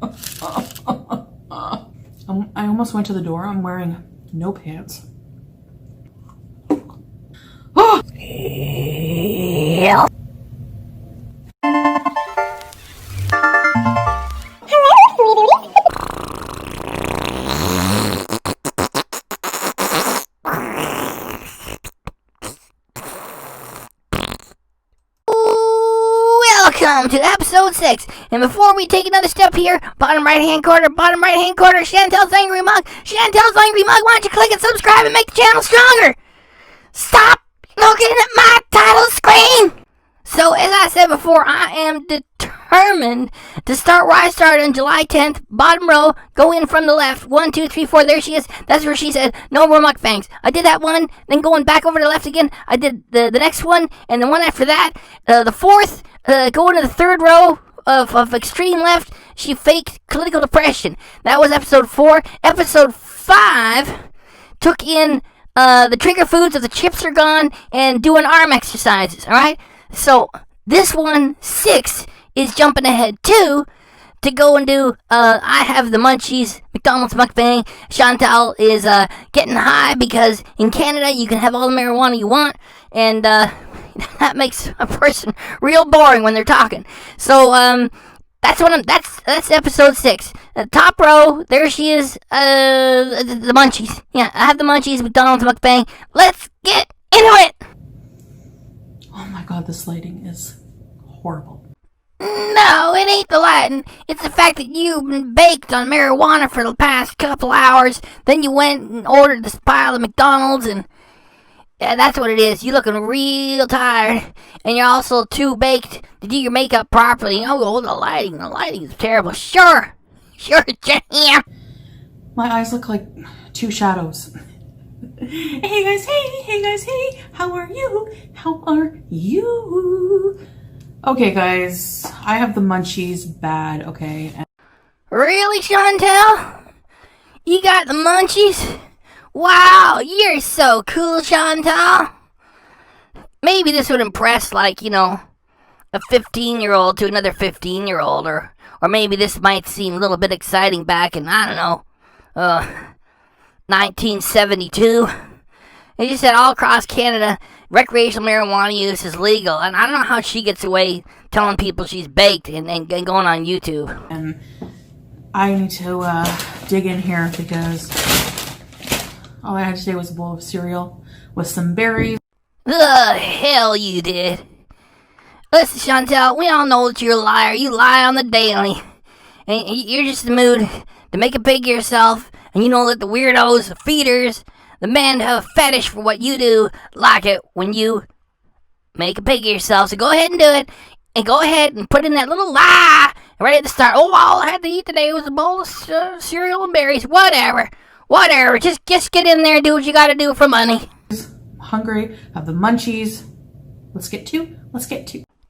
I almost went to the door. I'm wearing no pants. Welcome to episode 6. And before we take another step here, bottom right hand corner, Chantal's Angry Mug. Chantal's Angry Mug, why don't you click and subscribe and make the channel stronger? Stop looking at my title screen! So, as I said before, I am determined to start where I started on July 10th. Bottom row, go in from the left. 1, 2, 3, 4, there she is. That's where she said, no more mukbangs. I did that one, then going back over to the left again, I did the next one, and the one after that, the fourth, going to the third row of extreme left, she faked clinical depression. That was episode 4. Episode 5 took in the trigger foods of the chips are gone and doing arm exercises, alright? So, this one, 6, is jumping ahead, too, to go and do, I have the munchies, McDonald's mukbang. Chantal is, getting high because in Canada you can have all the marijuana you want, and, that makes a person real boring when they're talking. So, that's episode 6. Top row, there she is, the munchies. Yeah, I have the munchies, McDonald's mukbang. Let's get into it! Oh my god, this lighting is horrible. No, it ain't the lighting. It's the fact that you've been baked on marijuana for the past couple hours. Then you went and ordered this pile of McDonald's, and yeah, that's what it is. You're looking real tired, and you're also too baked to do your makeup properly. Oh, the lighting is terrible. Sure, Jam. My eyes look like two shadows. Hey guys, hey, how are you? Okay guys, I have the munchies bad, okay? Really, Chantal? You got the munchies? Wow, you're so cool, Chantal. Maybe this would impress, like, a 15-year-old to another 15-year-old, or maybe this might seem a little bit exciting back in, I don't know, 1972. They just said all across Canada, recreational marijuana use is legal, and I don't know how she gets away telling people she's baked and going on YouTube. And I need to dig in here because all I had today was a bowl of cereal with some berries. The hell you did. Listen, Chantal, we all know that you're a liar. You lie on the daily. And you're just in the mood to make a pig of yourself. And you know that the weirdos, the feeders, the men have a fetish for what you do, like it when you make a pig of yourself. So go ahead and do it. And go ahead and put in that little lie right at the start. Oh, all I had to eat today was a bowl of cereal and berries. Whatever. Just get in there and do what you gotta do for money. Hungry, have the munchies. Let's get to.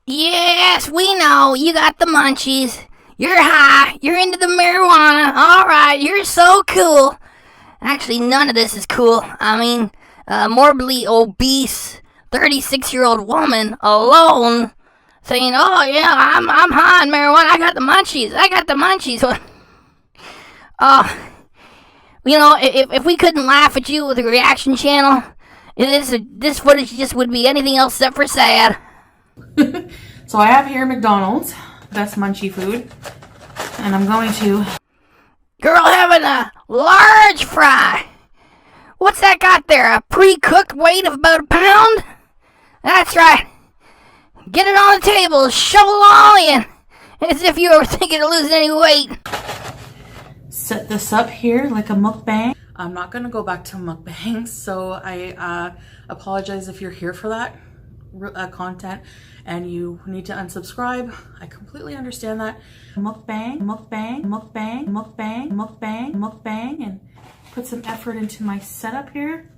Yes, we know. You got the munchies. You're high. You're into the marijuana. Alright, you're so cool. Actually, none of this is cool. I mean, morbidly obese 36-year-old woman alone saying, oh yeah, I'm high on marijuana. I got the munchies. Oh, if we couldn't laugh at you with a reaction channel, this footage just would be anything else except for sad. So I have here McDonald's, best munchie food, and I'm going to... Girl having a large fry. What's that got there, a pre-cooked weight of about a pound? That's right. Get it on the table, shovel all in, as if you were thinking of losing any weight. Set this up here like a mukbang. I'm not going to go back to mukbangs, so I apologize if you're here for that content and you need to unsubscribe. I completely understand that. Mukbang, and put some effort into my setup here.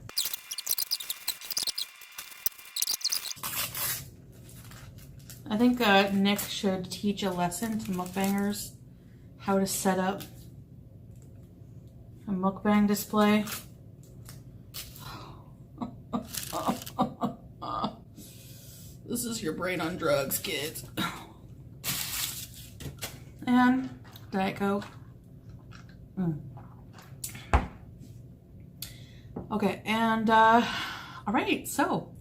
I think Nick should teach a lesson to mukbangers how to set up a mukbang display. This is your brain on drugs, kids. And Diet Coke. Okay, and all right, so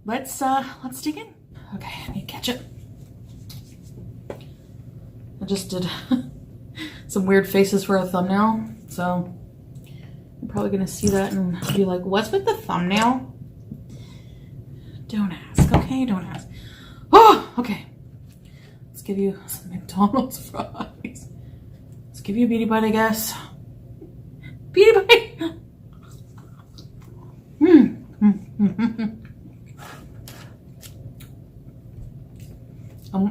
let's dig in. Okay, I need ketchup. I just did some weird faces for a thumbnail, so you're probably gonna see that and be like, what's with the thumbnail? Don't ask, okay? Don't ask. Oh, okay. Let's give you some McDonald's fries. Let's give you a Beauty Bite, I guess. Beauty Bite!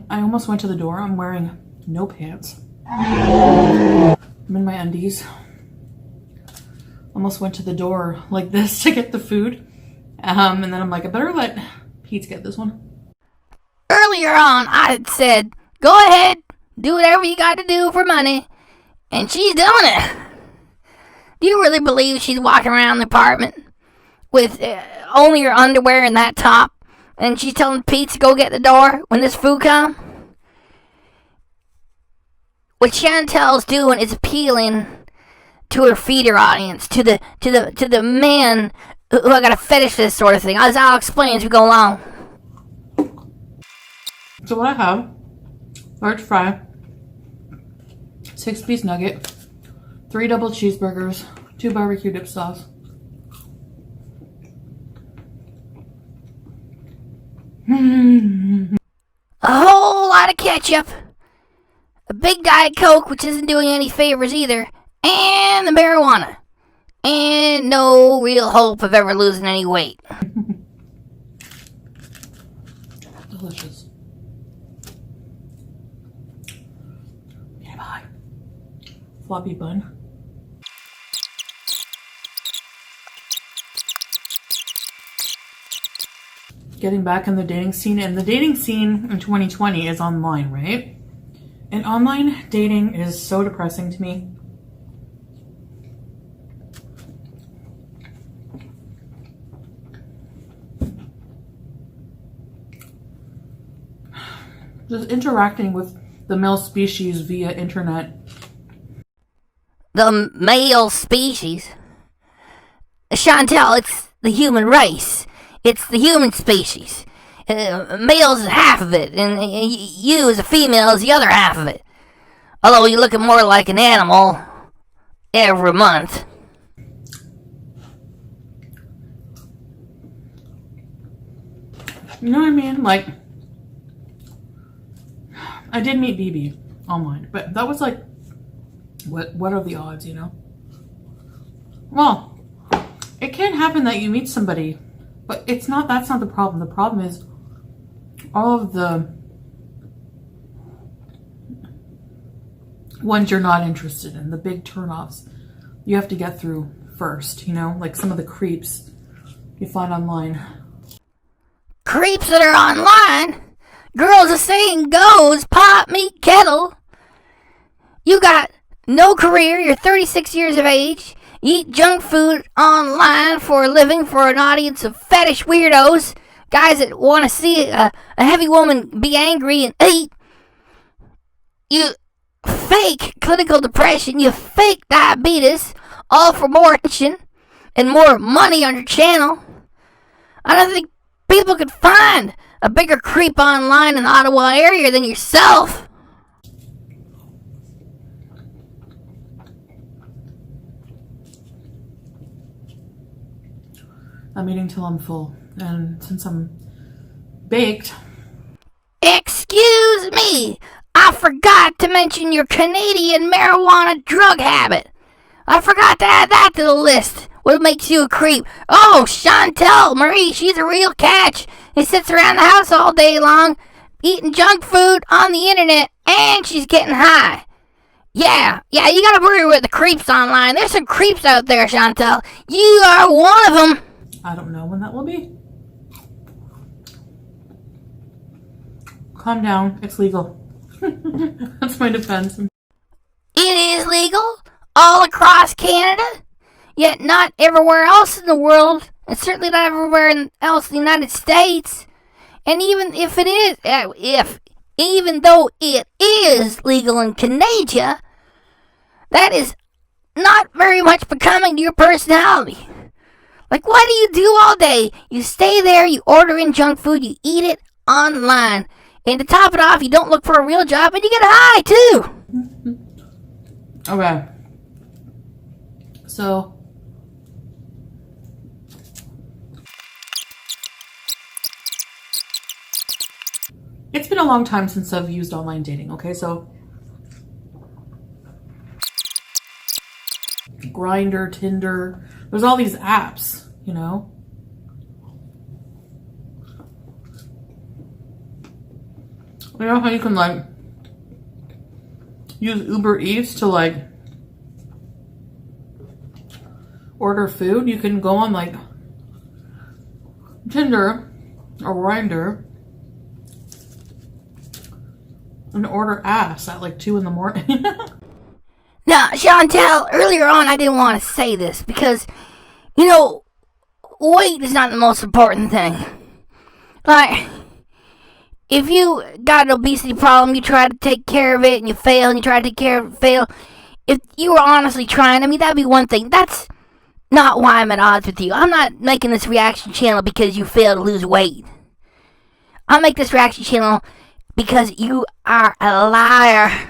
I almost went to the door. I'm wearing no pants. I'm in my undies. Almost went to the door like this to get the food. And then I'm like, I better let Pete get this one. Earlier on, I had said, go ahead, do whatever you got to do for money. And she's doing it. Do you really believe she's walking around the apartment with only her underwear and that top? And she's telling Pete to go get the door when this food comes? What Chantal's doing is appealing to her feeder audience, to the man who got a fetish for this sort of thing. As I'll explain as we go along. So what I have, large fry, 6-piece nugget, 3 double cheeseburgers, 2 barbecue dip sauce. A whole lot of ketchup, a big Diet Coke, which isn't doing any favors either, and the marijuana. And no real hope of ever losing any weight. Delicious. Get by. Floppy bun. Getting back in the dating scene, and the dating scene in 2020 is online, right? And online dating is so depressing to me. Just interacting with the male species via internet. The male species? Chantal, it's the human race. It's the human species. Males is half of it, and you as a female is the other half of it. Although you're looking more like an animal every month. You know what I mean? Like, I did meet BB online, but that was like, what are the odds, you know? Well, it can happen that you meet somebody, but that's not the problem. The problem is all of the ones you're not interested in, the big turnoffs, you have to get through first, you know? Like some of the creeps you find online. Creeps that are online? Girls, the saying goes, pot, meet, kettle. You got no career, you're 36 years of age, you eat junk food online for a living for an audience of fetish weirdos, guys that want to see a heavy woman be angry and eat. You fake clinical depression, you fake diabetes, all for more attention and more money on your channel. I don't think people could find a bigger creep online in the Ottawa area than yourself. I'm eating till I'm full, and since I'm baked... Excuse me, I forgot to mention your Canadian marijuana drug habit. I forgot to add that to the list. What makes you a creep? Oh, Chantal Marie, she's a real catch. She sits around the house all day long, eating junk food on the internet, and she's getting high. Yeah, you gotta worry with the creeps online. There's some creeps out there, Chantal. You are one of them. I don't know when that will be. Calm down, it's legal. That's my defense. It is legal all across Canada, yet not everywhere else in the world, and certainly not everywhere else in the United States. And even if it is, even though it is legal in Canada, That is not very much becoming to your personality. Like, what do you do all day? You stay there, you order in junk food, you eat it online. And to top it off, you don't look for a real job and you get high, too. Okay. So, it's been a long time since I've used online dating, okay? So, Grindr, Tinder, there's all these apps, you know? You know how you can, like, use Uber Eats to, like, order food? You can go on, like, Tinder or Grindr and order ass at, like, 2 in the morning. Now, Chantal, earlier on I didn't want to say this because, you know, weight is not the most important thing. Like, if you got an obesity problem, you try to take care of it and you fail, and you try to take care of it and fail. If you were honestly trying, I mean, that'd be one thing. That's not why I'm at odds with you. I'm not making this reaction channel because you failed to lose weight. I'll make this reaction channel because you are a liar.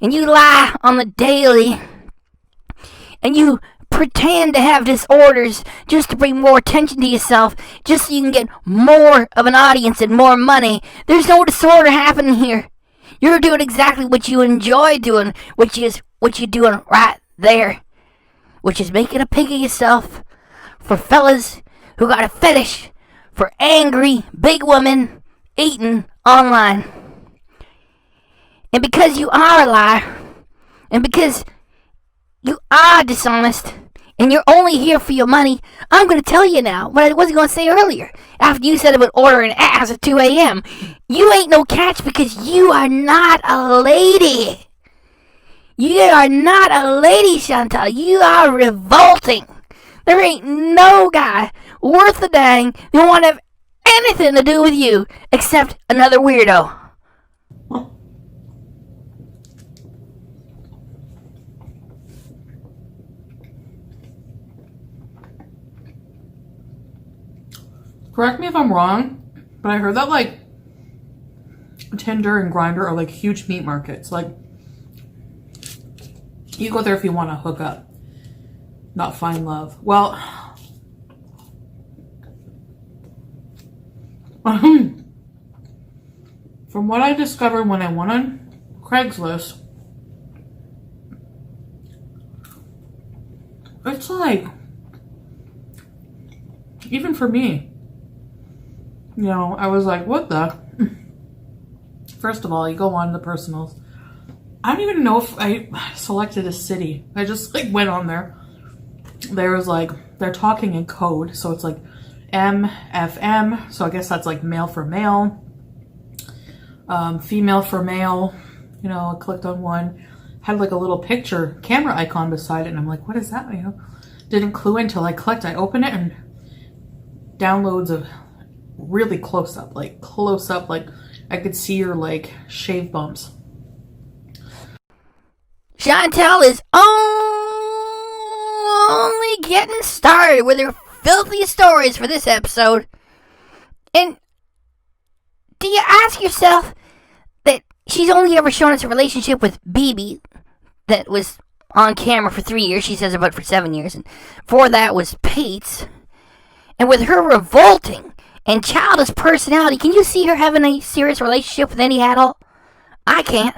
And you lie on the daily. And you pretend to have disorders just to bring more attention to yourself, just so you can get more of an audience and more money. There's no disorder happening here. You're doing exactly what you enjoy doing, which is what you're doing right there, which is making a pig of yourself for fellas who got a fetish for angry big women eating online. And because you are a liar, and because you are dishonest, and you're only here for your money, I'm going to tell you now what I wasn't going to say earlier. After you said about ordering ass at 2 a.m. You ain't no catch because you are not a lady. You are not a lady, Chantal. You are revolting. There ain't no guy worth a dang who want to have anything to do with you except another weirdo. Correct me if I'm wrong, but I heard that, like, Tinder and Grindr are, like, huge meat markets. Like, you go there if you want to hook up, not find love. Well, from what I discovered when I went on Craigslist, it's like, even for me, you know, I was like, what the? First of all, you go on the personals. I don't even know if I selected a city. I just, like, went on there. There was, like, they're talking in code. So it's, like, MFM. So I guess that's, like, male for male. Female for male. You know, I clicked on one. Had, like, a little picture, camera icon beside it. And I'm like, what is that? You know, didn't clue until I clicked. I open it and downloads of really close up, like I could see your, like, shave bumps. Chantal is only getting started with her filthy stories for this episode. And do you ask yourself that she's only ever shown us a relationship with BB that was on camera for 3 years, she says about for 7 years, and before that was Pate's. And with her revolting and childish personality, can you see her having a serious relationship with any adult? I can't.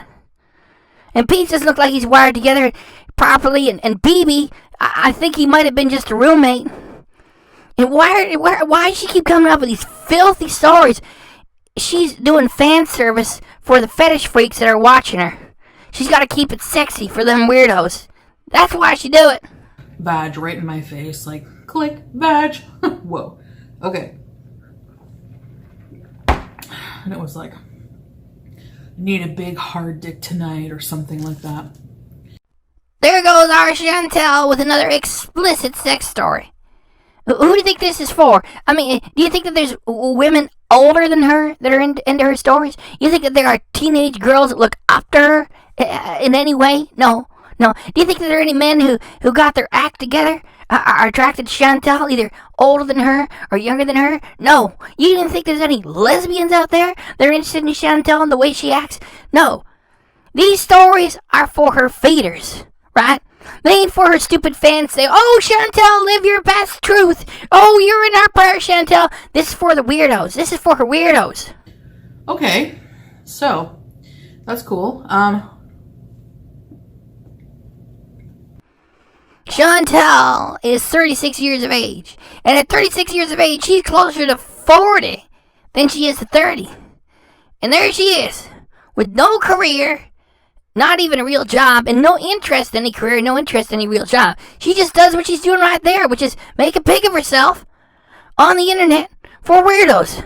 And Pete doesn't look like he's wired together properly. And BB, I think he might have been just a roommate. And why does she keep coming up with these filthy stories? She's doing fan service for the fetish freaks that are watching her. She's got to keep it sexy for them weirdos. That's why she do it. Badge right in my face, like, click, badge. Whoa. Okay. And it was like, need a big hard dick tonight or something like that. There goes our Chantal with another explicit sex story. Who do you think this is for? I mean, do you think that there's women older than her that are into her stories? You think that there are teenage girls that look up to her in any way? No, No. Do you think there are any men who got their act together are attracted to Chantal, either older than her or younger than her? No. You didn't think there's any lesbians out there that are interested in Chantal and the way she acts? No. These stories are for her feeders, right? They ain't for her stupid fans say, oh, Chantal, live your best truth. Oh, you're in our part, Chantal. This is for the weirdos. This is for her weirdos. Okay, so that's cool. Chantal is 36 years of age. And at 36 years of age, she's closer to 40 than she is to 30. And there she is, with no career, not even a real job, and no interest in any career, no interest in any real job. She just does what she's doing right there, which is make a pig of herself on the internet for weirdos.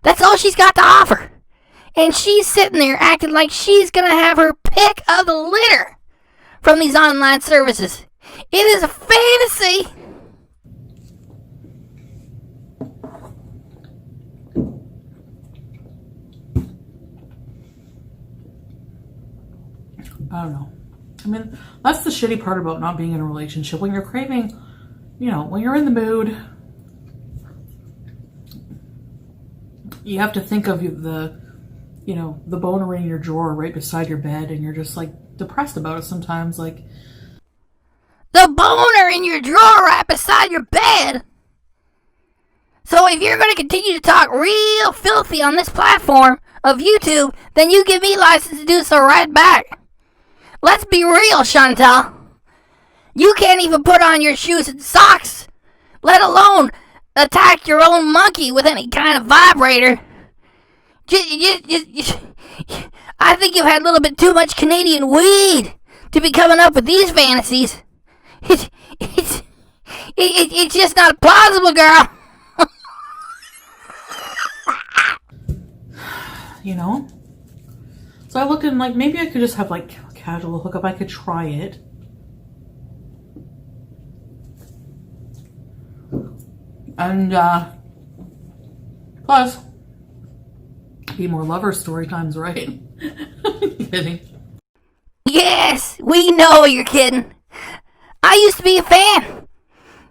That's all she's got to offer. And she's sitting there acting like she's going to have her pick of the litter from these online services. It is a fantasy. I don't know. I mean, that's the shitty part about not being in a relationship. When you're craving, when you're in the mood, you have to think of the boner in your drawer right beside your bed, and you're just like depressed about it sometimes. Like, the boner in your drawer right beside your bed. So if you're going to continue to talk real filthy on this platform of YouTube, then you give me license to do so right back. Let's be real, Chantal. You can't even put on your shoes and socks, let alone attack your own monkey with any kind of vibrator. I think you've had a little bit too much Canadian weed to be coming up with these fantasies. It's just not plausible, girl. So I looked and like maybe I could just have like a casual hookup. I could try it. And plus be more lover story times, right? Kidding. Yes, we know you're kidding. I used to be a fan.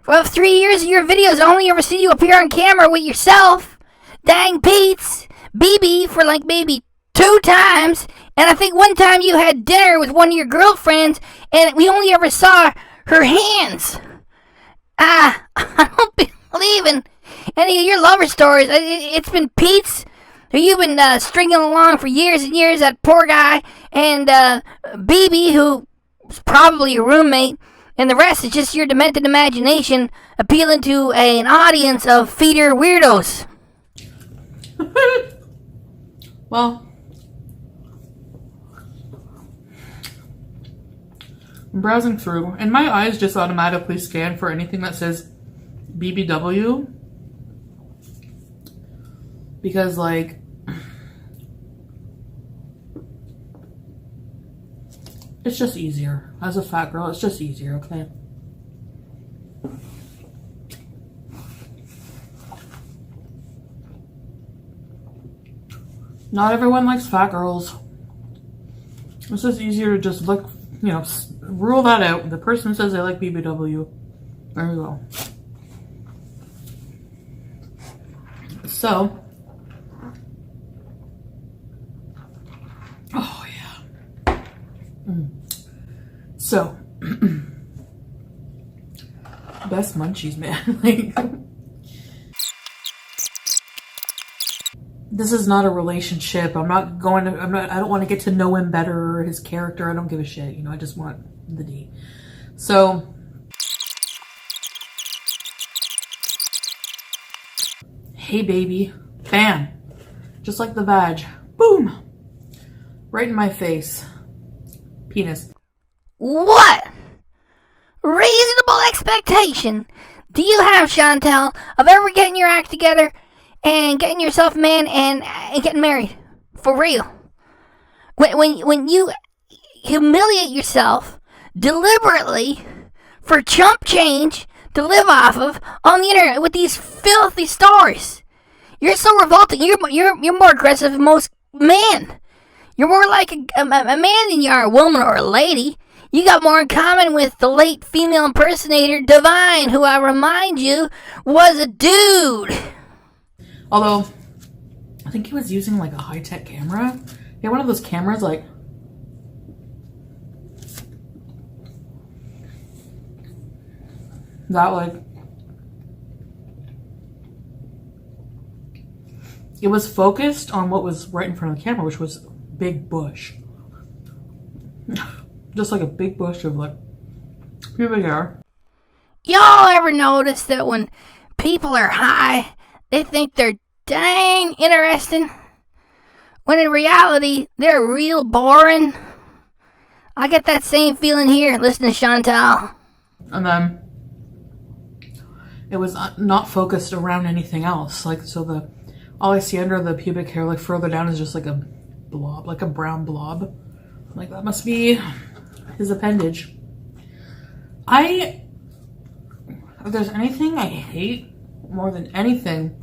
For 3 years of your videos, I only ever see you appear on camera with yourself, Dang Pete's, BB for like maybe 2 times, and I think one time you had dinner with one of your girlfriends, and we only ever saw her hands. I don't believe in any of your lover stories. It's been Pete's, who you've been stringing along for years and years, that poor guy, and BB, who's probably a roommate, and the rest is just your demented imagination appealing to an audience of feeder weirdos. Well, I'm browsing through, and my eyes just automatically scan for anything that says BBW. Because, like, it's just easier. As a fat girl, it's just easier, okay? Not everyone likes fat girls. It's just easier to just look, rule that out. The person says they like BBW. There you go. So, oh yeah. So, best munchies, man. Like, this is not a relationship. I don't want to get to know him better or his character. I don't give a shit. I just want the D. So, hey baby, bam. Just like the vag. Boom. Right in my face. Penis. What reasonable expectation do you have, Chantal, of ever getting your act together and getting yourself a man and getting married? For real. When you humiliate yourself deliberately for chump change to live off of on the internet with these filthy stories. You're so revolting. You're more aggressive than most men. You're more like a man than you are a woman or a lady. You got more in common with the late female impersonator Divine, who I remind you was a dude. Although, I think he was using like a high-tech camera. Yeah, one of those cameras like... that like... it was focused on what was right in front of the camera, which was big bush. Just like a big bush of like pubic hair. Y'all ever notice that when people are high, they think they're dang interesting, when in reality, they're real boring? I get that same feeling here listening to Chantal. And then it was not focused around anything else. Like, so all I see under the pubic hair, like further down, is just like a blob, like a brown blob. Like, that must be his appendage. If there's anything I hate more than anything,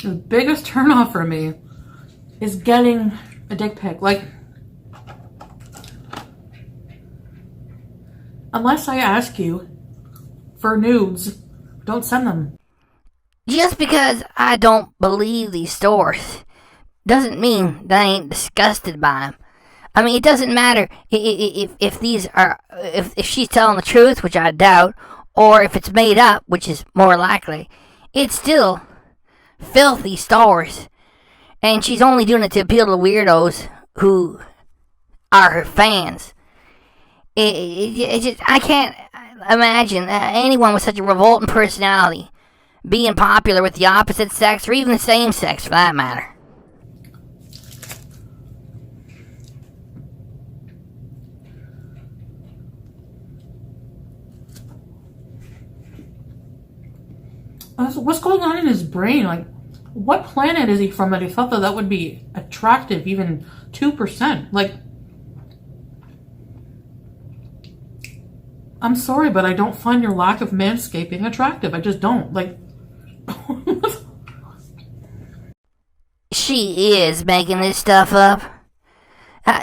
the biggest turnoff for me is getting a dick pic. Like, unless I ask you for nudes, don't send them. Just because I don't believe these stories doesn't mean that I ain't disgusted by them. I mean, it doesn't matter if these are, if she's telling the truth, which I doubt, or if it's made up, which is more likely. It's still filthy stories. And she's only doing it to appeal to the weirdos who are her fans. I can't imagine anyone with such a revolting personality being popular with the opposite sex, or even the same sex for that matter. What's going on in his brain? Like, what planet is he from that he thought that would be attractive, even 2%? Like, I'm sorry, but I don't find your lack of manscaping attractive. I just don't. Like, she is making this stuff up.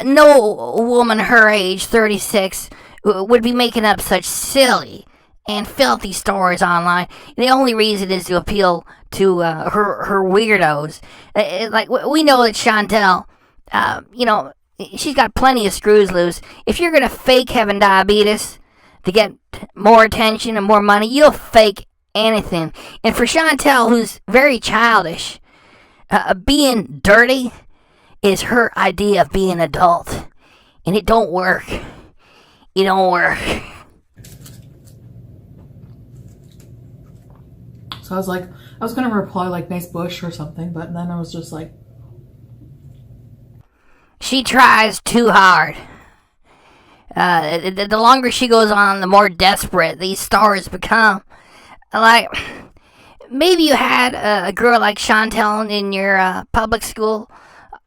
No woman her age, 36, would be making up such silly and filthy stories online. The only reason is to appeal to her weirdos. Like, we know that Chantal, she's got plenty of screws loose. If you're gonna fake having diabetes to get more attention and more money, you'll fake anything. And for Chantal, who's very childish, being dirty is her idea of being an adult. And it don't work. It don't work. So I was going to reply like nice bush or something, but then I was just like... She tries too hard. The longer she goes on, the more desperate these stars become. Like, maybe you had a girl like Chantal in your public school.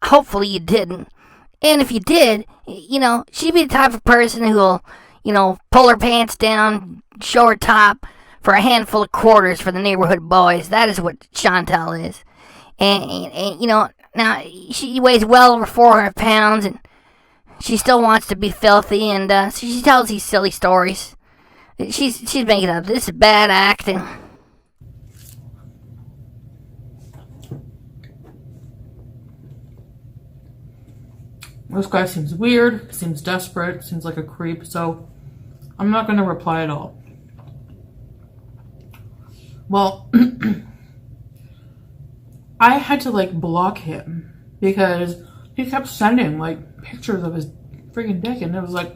Hopefully you didn't. And if you did, she'd be the type of person who'll, pull her pants down, show her top, for a handful of quarters for the neighborhood boys. That is what Chantal is. And now she weighs well over 400 pounds, and she still wants to be filthy, and so she tells these silly stories. She's making up. This is bad acting. This guy seems weird, seems desperate, seems like a creep, so I'm not going to reply at all. Well, I had to like block him because he kept sending like pictures of his freaking dick, and it was like,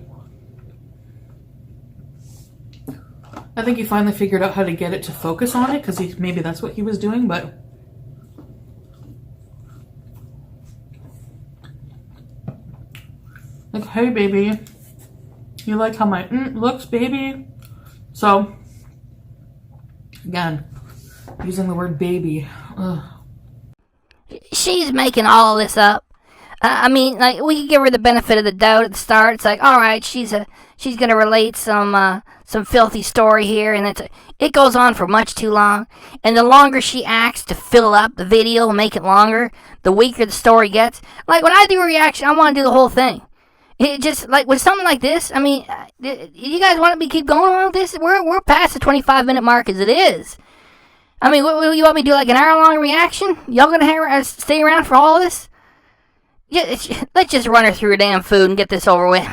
I think he finally figured out how to get it to focus on it, because maybe that's what he was doing, but like, hey baby, you like how my looks, baby? So again, using the word baby. Ugh. She's making all this up. I mean, like, we could give her the benefit of the doubt at the start. It's like, all right, she's gonna relate some filthy story here, and it goes on for much too long. And the longer she acts to fill up the video and make it longer, the weaker the story gets. Like, when I do a reaction, I want to do the whole thing. It just, like, with something like this, I mean, You guys want me to keep going on with this? We're past the 25-minute mark as it is. I mean, what you want me to do, like an hour-long reaction? Y'all gonna stay around for all this? Yeah, let's just run her through her damn food and get this over with.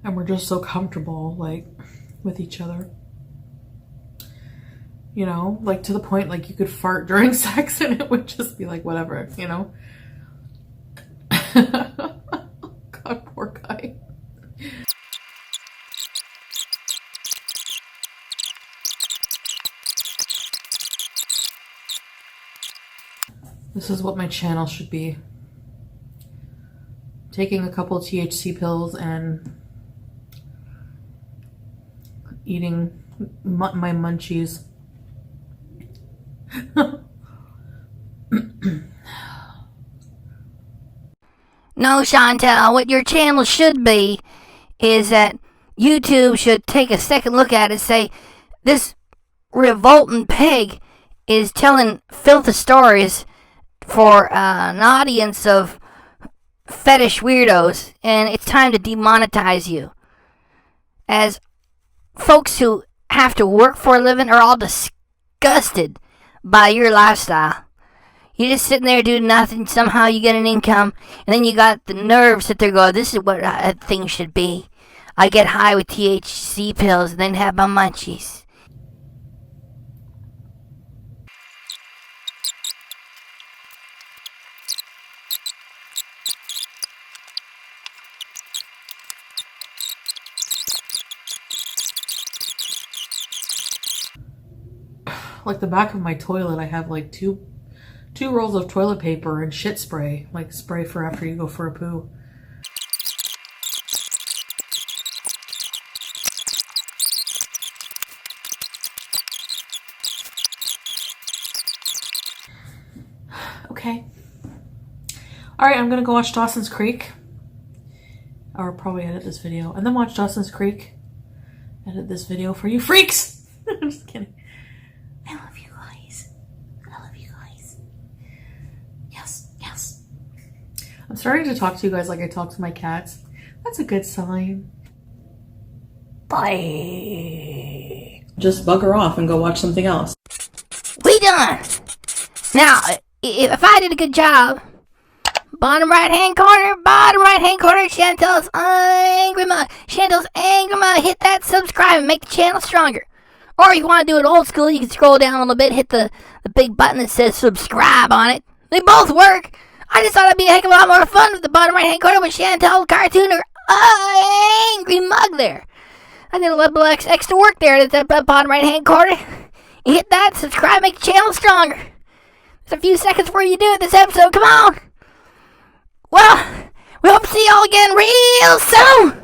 And we're just so comfortable, like, with each other. You know, like to the point, like, you could fart during sex and it would just be like, whatever, you know? God, poor guy. This is what my channel should be. Taking a couple THC pills and eating my munchies. No, Chantal, what your channel should be is that YouTube should take a second look at it and say, this revolting pig is telling filthy stories for an audience of fetish weirdos, and it's time to demonetize you. As folks who have to work for a living are all disgusted by your lifestyle. You're just sitting there doing nothing, somehow you get an income, and then you got the nerve to sit there going, this is what things should be. I get high with THC pills and then have my munchies. Like the back of my toilet, I have like two rolls of toilet paper and shit spray, like spray for after you go for a poo. Okay. Alright, I'm gonna go watch Dawson's Creek. Or probably edit this video. And then watch Dawson's Creek. Edit this video for you freaks! I'm just kidding. I love you guys. I love you guys. Yes, yes. I'm starting to talk to you guys like I talk to my cats. That's a good sign. Bye. Just bugger off and go watch something else. We done! Now, if I did a good job, bottom right hand corner, Chantal's Angry Mug. Chantal's Angry Mug. Hit that subscribe and make the channel stronger. Or if you want to do it old school, you can scroll down a little bit, hit the big button that says subscribe on it. They both work. I just thought it'd be a heck of a lot more fun with the bottom right hand corner with Chantal cartoon or Angry Mug there. I did a little extra work there at the bottom right hand corner. You hit that, subscribe, make the channel stronger. There's a few seconds before you do it this episode. Come on. Well, we hope to see y'all again real soon.